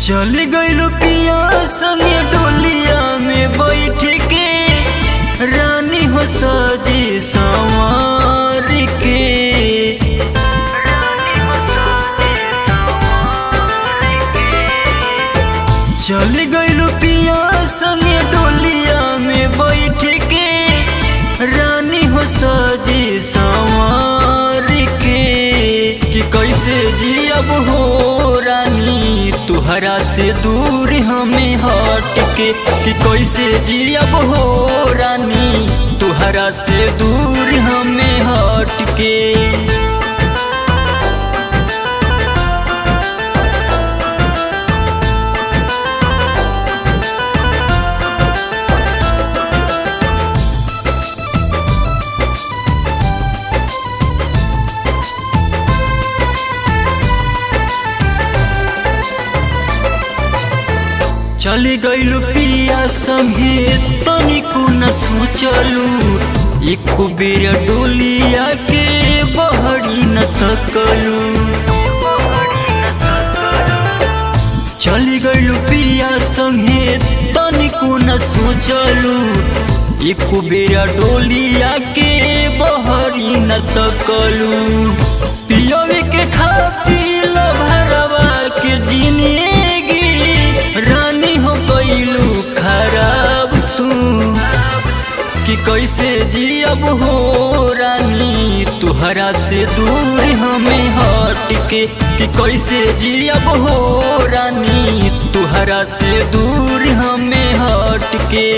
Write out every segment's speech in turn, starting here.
चल गइलू पिया संगे डोलिया में बैठ के, रानी हो सजी संवार के। चल गइलू पिया संगे डोलिया में बैठ के, रानी हो सजी संवार के। कि कैसे जियब हो रानी तुहरा से दूर हमें हट के, कि कैसे जियब हो रानी तुहरा से दूर हमें हट के। चली गइलू पिया संगे तनिको न सोचलू, एक बेर डोलिया के बहरी न तकलू। चली गइलू पिया संगे तनिको न सोचलू, एक बेर डोलिया के बहरी न तकलू। पियवे के खातिर भरवा के जिंदगी रानी हो गइलू खराब तू। कि कैसे जियब हो रानी तुहरा से दूर हमें हट के, कि कैसे जियब हो रानी तुहरा से दूर हमें हट के।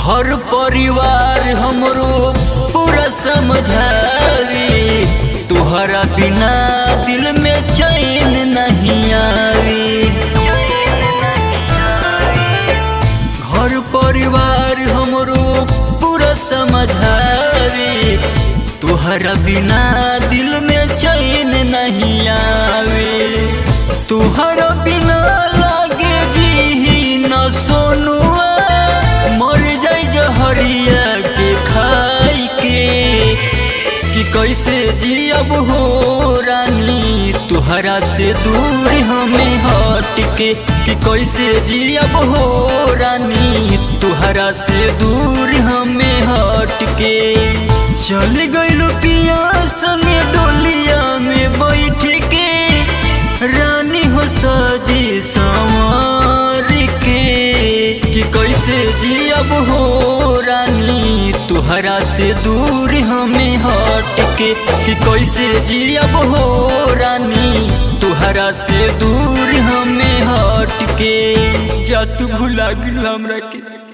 घर परिवार हमरो पूरा समझावी, तुहरा बिना दिल में चैन नहीं आवी। घर परिवार हमरो पूरा समझावी, तुहरा बिना दिल में चैन नहीं आवी। तुहरा बिना लागे जी न सोनुआ, मर जाई जहरिया के खाई के। कि कैसे जियब हो रानी तुहरा से दूर हमें हट के, कि कैसे जियब हो रानी तुहरा से दूर हमें हट के। चल गइलू पिया संगे डोलिया में बैठ के, रानी हो सजी संवार के। कि कैसे जियब हो रानी तुहरा से दूर हमें हट के, कि कैसे जियब हो रानी तुहरा से दूर हमें हट के। जा तू भुला गेलू हमरा के।